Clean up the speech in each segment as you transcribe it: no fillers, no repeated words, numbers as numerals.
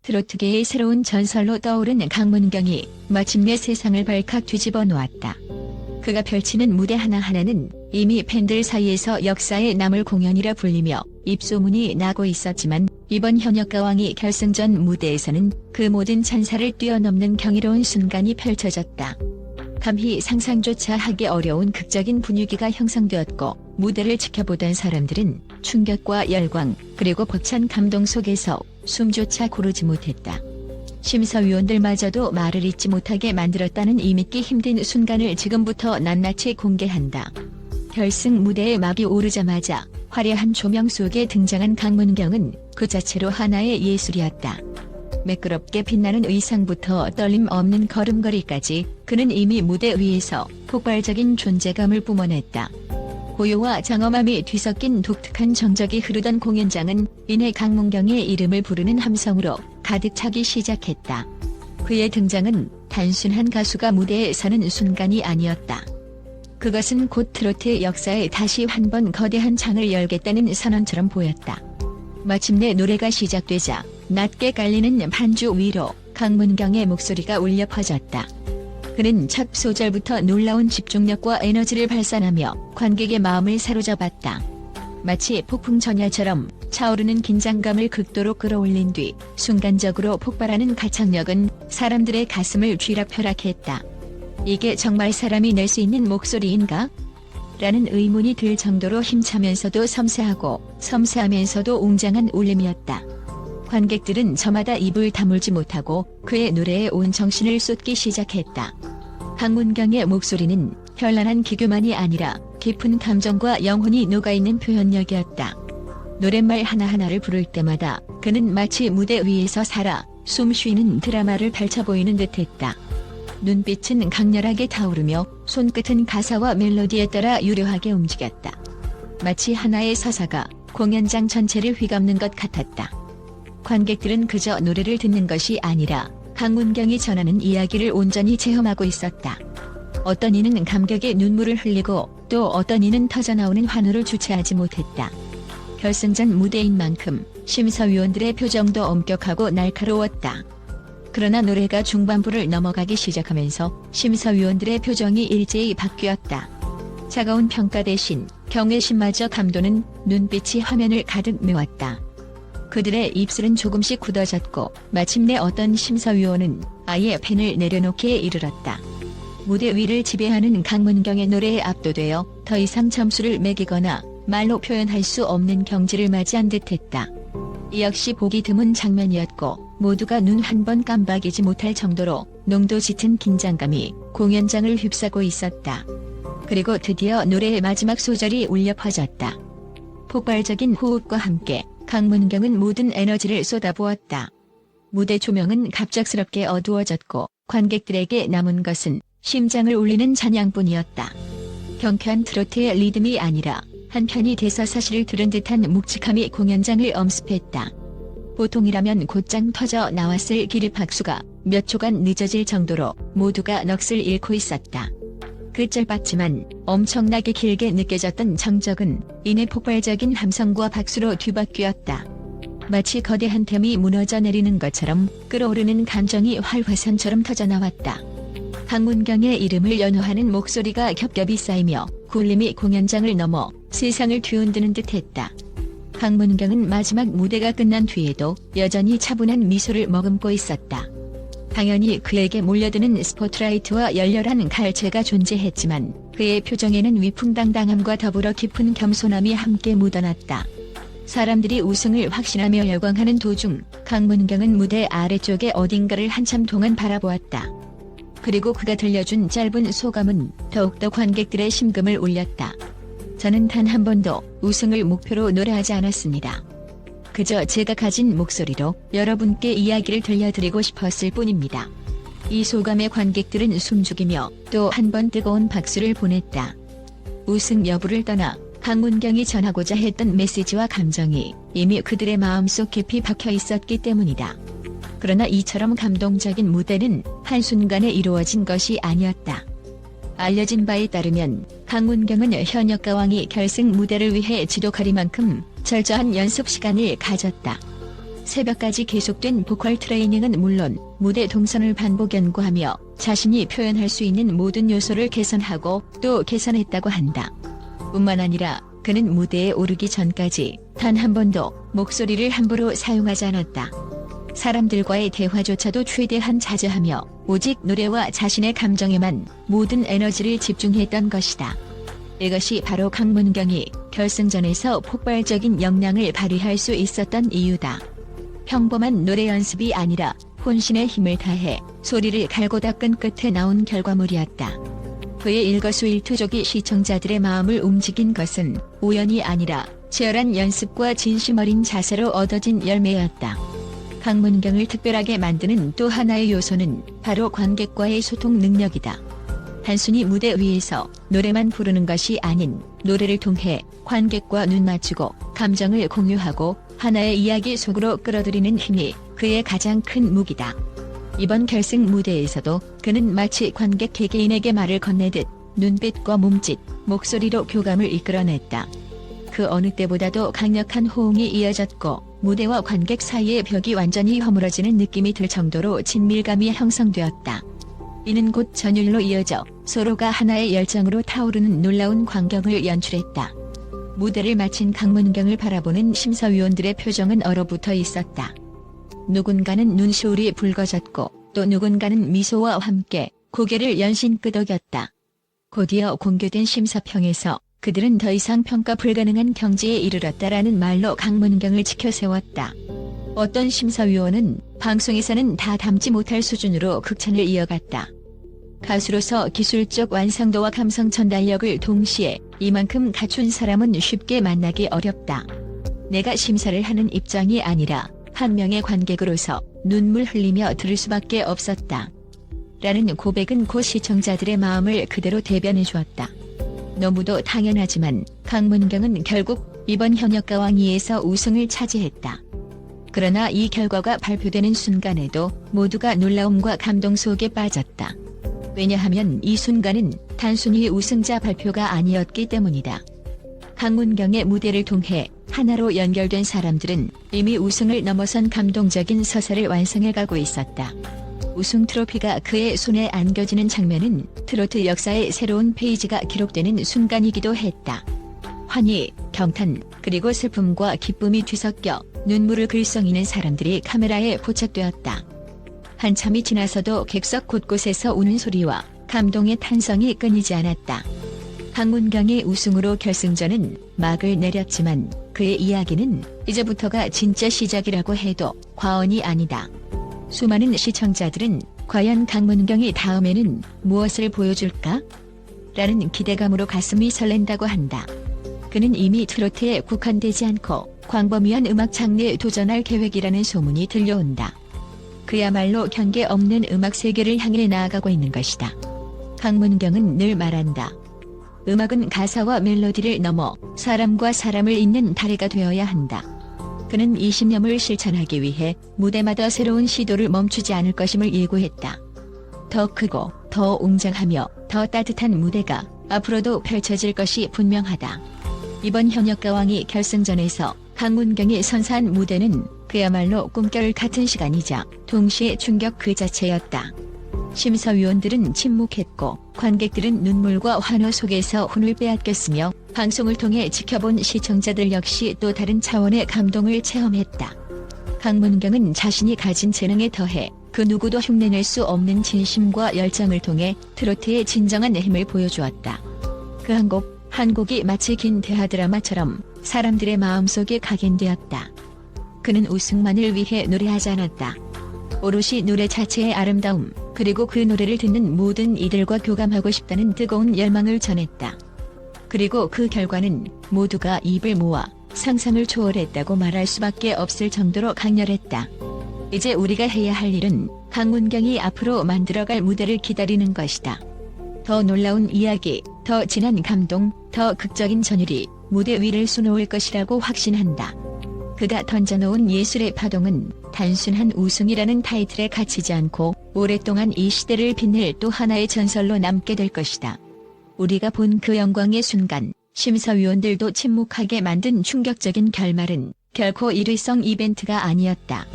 트로트계의 새로운 전설로 떠오른 강문경이 마침내 세상을 발칵 뒤집어 놓았다. 그가 펼치는 무대 하나하나는 이미 팬들 사이에서 역사에 남을 공연이라 불리며 입소문이 나고 있었지만 이번 현역가왕이 결승전 무대에서는 그 모든 찬사를 뛰어넘는 경이로운 순간이 펼쳐졌다. 감히 상상조차 하기 어려운 극적인 분위기가 형성되었고 무대를 지켜보던 사람들은 충격과 열광 그리고 벅찬 감동 속에서 숨조차 고르지 못했다. 심사위원들마저도 말을 잇지 못하게 만들었다는 이 믿기 힘든 순간을 지금부터 낱낱이 공개한다. 결승 무대에 막이 오르자마자 화려한 조명 속에 등장한 강문경은 그 자체로 하나의 예술이었다. 매끄럽게 빛나는 의상부터 떨림 없는 걸음걸이까지 그는 이미 무대 위에서 폭발적인 존재감을 뿜어냈다. 고요와 장엄함이 뒤섞인 독특한 정적이 흐르던 공연장은 이내 강문경의 이름을 부르는 함성으로 가득 차기 시작했다. 그의 등장은 단순한 가수가 무대에 서는 순간이 아니었다. 그것은 곧 트로트 역사에 다시 한 번 거대한 장을 열겠다는 선언처럼 보였다. 마침내 노래가 시작되자 낮게 깔리는 반주 위로 강문경의 목소리가 울려 퍼졌다. 그는 첫 소절부터 놀라운 집중력과 에너지를 발산하며 관객의 마음을 사로잡았다. 마치 폭풍전야처럼 차오르는 긴장감을 극도로 끌어올린 뒤 순간적으로 폭발하는 가창력은 사람들의 가슴을 쥐락펴락했다. 이게 정말 사람이 낼 수 있는 목소리인가? 라는 의문이 들 정도로 힘차면서도 섬세하면서도 웅장한 울림이었다. 관객들은 저마다 입을 다물지 못하고 그의 노래에 온 정신을 쏟기 시작했다. 강문경의 목소리는 현란한 기교만이 아니라 깊은 감정과 영혼이 녹아있는 표현력이었다. 노랫말 하나하나를 부를 때마다 그는 마치 무대 위에서 살아 숨 쉬는 드라마를 펼쳐 보이는 듯했다. 눈빛은 강렬하게 타오르며 손끝은 가사와 멜로디에 따라 유려하게 움직였다. 마치 하나의 서사가 공연장 전체를 휘감는 것 같았다. 관객들은 그저 노래를 듣는 것이 아니라 강문경이 전하는 이야기를 온전히 체험하고 있었다. 어떤 이는 감격의 눈물을 흘리고 또 어떤 이는 터져나오는 환호를 주체하지 못했다. 결승전 무대인 만큼 심사위원들의 표정도 엄격하고 날카로웠다. 그러나 노래가 중반부를 넘어가기 시작하면서 심사위원들의 표정이 일제히 바뀌었다. 차가운 평가 대신 경외심마저 감도는 눈빛이 화면을 가득 메웠다. 그들의 입술은 조금씩 굳어졌고 마침내 어떤 심사위원은 아예 펜을 내려놓기에 이르렀다. 무대 위를 지배하는 강문경의 노래에 압도되어 더 이상 점수를 매기거나 말로 표현할 수 없는 경지를 맞이한 듯했다. 이 역시 보기 드문 장면이었고 모두가 눈 한 번 깜박이지 못할 정도로 농도 짙은 긴장감이 공연장을 휩싸고 있었다. 그리고 드디어 노래의 마지막 소절이 울려 퍼졌다. 폭발적인 호흡과 함께 강문경은 모든 에너지를 쏟아부었다. 무대 조명은 갑작스럽게 어두워졌고 관객들에게 남은 것은 심장을 울리는 찬양뿐이었다. 경쾌한 트로트의 리듬이 아니라 한편이 대사사실을 들은 듯한 묵직함이 공연장을 엄습했다. 보통이라면 곧장 터져 나왔을 기립박수가 몇 초간 늦어질 정도로 모두가 넋을 잃고 있었다. 그 짧았지만 엄청나게 길게 느껴졌던 정적은 이내 폭발적인 함성과 박수로 뒤바뀌었다. 마치 거대한 댐이 무너져 내리는 것처럼 끓어오르는 감정이 활화산처럼 터져나왔다. 강문경의 이름을 연호하는 목소리가 겹겹이 쌓이며 굴림이 공연장을 넘어 세상을 뒤흔드는 듯했다. 강문경은 마지막 무대가 끝난 뒤에도 여전히 차분한 미소를 머금고 있었다. 당연히 그에게 몰려드는 스포트라이트와 열렬한 갈채가 존재했지만 그의 표정에는 위풍당당함과 더불어 깊은 겸손함이 함께 묻어났다. 사람들이 우승을 확신하며 열광하는 도중 강문경은 무대 아래쪽의 어딘가를 한참 동안 바라보았다. 그리고 그가 들려준 짧은 소감은 더욱더 관객들의 심금을 울렸다. 저는 단 한 번도 우승을 목표로 노래하지 않았습니다. 그저 제가 가진 목소리로 여러분께 이야기를 들려드리고 싶었을 뿐입니다. 이 소감에 관객들은 숨죽이며 또 한 번 뜨거운 박수를 보냈다. 우승 여부를 떠나 강문경이 전하고자 했던 메시지와 감정이 이미 그들의 마음속 깊이 박혀 있었기 때문이다. 그러나 이처럼 감동적인 무대는 한순간에 이루어진 것이 아니었다. 알려진 바에 따르면 강문경은 현역가왕이 결승 무대를 위해 지독하리만큼 철저한 연습 시간을 가졌다. 새벽까지 계속된 보컬 트레이닝은 물론 무대 동선을 반복 연구하며 자신이 표현할 수 있는 모든 요소를 개선하고 또 개선했다고 한다. 뿐만 아니라 그는 무대에 오르기 전까지 단 한 번도 목소리를 함부로 사용하지 않았다. 사람들과의 대화조차도 최대한 자제하며 오직 노래와 자신의 감정에만 모든 에너지를 집중했던 것이다. 이것이 바로 강문경이 결승전에서 폭발적인 역량을 발휘할 수 있었던 이유다. 평범한 노래 연습이 아니라 혼신의 힘을 다해 소리를 갈고 닦은 끝에 나온 결과물이었다. 그의 일거수일투족이 시청자들의 마음을 움직인 것은 우연이 아니라 치열한 연습과 진심 어린 자세로 얻어진 열매였다. 강문경을 특별하게 만드는 또 하나의 요소는 바로 관객과의 소통 능력이다. 단순히 무대 위에서 노래만 부르는 것이 아닌 노래를 통해 관객과 눈 맞추고 감정을 공유하고 하나의 이야기 속으로 끌어들이는 힘이 그의 가장 큰 무기다. 이번 결승 무대에서도 그는 마치 관객 개개인에게 말을 건네듯 눈빛과 몸짓, 목소리로 교감을 이끌어냈다. 그 어느 때보다도 강력한 호응이 이어졌고 무대와 관객 사이의 벽이 완전히 허물어지는 느낌이 들 정도로 친밀감이 형성되었다. 이는 곧 전율로 이어져 서로가 하나의 열정으로 타오르는 놀라운 광경을 연출했다. 무대를 마친 강문경을 바라보는 심사위원들의 표정은 얼어붙어 있었다. 누군가는 눈시울이 붉어졌고 또 누군가는 미소와 함께 고개를 연신 끄덕였다. 곧이어 공개된 심사평에서 그들은 더 이상 평가 불가능한 경지에 이르렀다라는 말로 강문경을 지켜세웠다. 어떤 심사위원은 방송에서는 다 담지 못할 수준으로 극찬을 이어갔다. 가수로서 기술적 완성도와 감성 전달력을 동시에 이만큼 갖춘 사람은 쉽게 만나기 어렵다. 내가 심사를 하는 입장이 아니라 한 명의 관객으로서 눈물 흘리며 들을 수밖에 없었다. 라는 고백은 곧 시청자들의 마음을 그대로 대변해 주었다. 너무도 당연하지만 강문경은 결국 이번 현역가왕2에서 우승을 차지했다. 그러나 이 결과가 발표되는 순간에도 모두가 놀라움과 감동 속에 빠졌다. 왜냐하면 이 순간은 단순히 우승자 발표가 아니었기 때문이다. 강문경의 무대를 통해 하나로 연결된 사람들은 이미 우승을 넘어선 감동적인 서사를 완성해가고 있었다. 우승 트로피가 그의 손에 안겨지는 장면은 트로트 역사의 새로운 페이지가 기록되는 순간이기도 했다. 환희, 경탄, 그리고 슬픔과 기쁨이 뒤섞여 눈물을 글썽이는 사람들이 카메라에 포착되었다. 한참이 지나서도 객석 곳곳에서 우는 소리와 감동의 탄성이 끊이지 않았다. 강문경의 우승으로 결승전은 막을 내렸지만 그의 이야기는 이제부터가 진짜 시작이라고 해도 과언이 아니다. 수많은 시청자들은 과연 강문경이 다음에는 무엇을 보여줄까? 라는 기대감으로 가슴이 설렌다고 한다. 그는 이미 트로트에 국한되지 않고 광범위한 음악 장르에 도전할 계획이라는 소문이 들려온다. 그야말로 경계 없는 음악 세계를 향해 나아가고 있는 것이다. 강문경은 늘 말한다. 음악은 가사와 멜로디를 넘어 사람과 사람을 잇는 다리가 되어야 한다. 그는 이 신념을 실천하기 위해 무대마다 새로운 시도를 멈추지 않을 것임을 예고했다. 더 크고 더 웅장하며 더 따뜻한 무대가 앞으로도 펼쳐질 것이 분명하다. 이번 현역가왕이 결승전에서 강문경이 선사한 무대는 그야말로 꿈결 같은 시간이자 동시에 충격 그 자체였다. 심사위원들은 침묵했고 관객들은 눈물과 환호 속에서 혼을 빼앗겼으며 방송을 통해 지켜본 시청자들 역시 또 다른 차원의 감동을 체험했다. 강문경은 자신이 가진 재능에 더해 그 누구도 흉내낼 수 없는 진심과 열정을 통해 트로트의 진정한 힘을 보여주었다. 그 한 곡이 마치 긴 대하 드라마처럼 사람들의 마음속에 각인되었다. 그는 우승만을 위해 노래하지 않았다. 오롯이 노래 자체의 아름다움, 그리고 그 노래를 듣는 모든 이들과 교감하고 싶다는 뜨거운 열망을 전했다. 그리고 그 결과는 모두가 입을 모아 상상을 초월했다고 말할 수밖에 없을 정도로 강렬했다. 이제 우리가 해야 할 일은 강문경이 앞으로 만들어갈 무대를 기다리는 것이다. 더 놀라운 이야기, 더 진한 감동, 더 극적인 전율이 무대 위를 수놓을 것이라고 확신한다. 그가 던져놓은 예술의 파동은 단순한 우승이라는 타이틀에 갇히지 않고 오랫동안 이 시대를 빛낼 또 하나의 전설로 남게 될 것이다. 우리가 본 그 영광의 순간, 심사위원들도 침묵하게 만든 충격적인 결말은 결코 일회성 이벤트가 아니었다.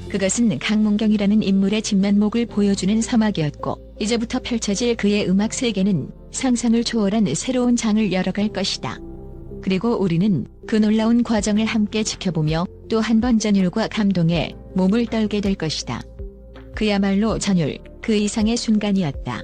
그것은 강문경이라는 인물의 진면목을 보여주는 서막이었고, 이제부터 펼쳐질 그의 음악 세계는 상상을 초월한 새로운 장을 열어갈 것이다. 그리고 우리는 그 놀라운 과정을 함께 지켜보며 또 한 번 전율과 감동에 몸을 떨게 될 것이다. 그야말로 전율, 그 이상의 순간이었다.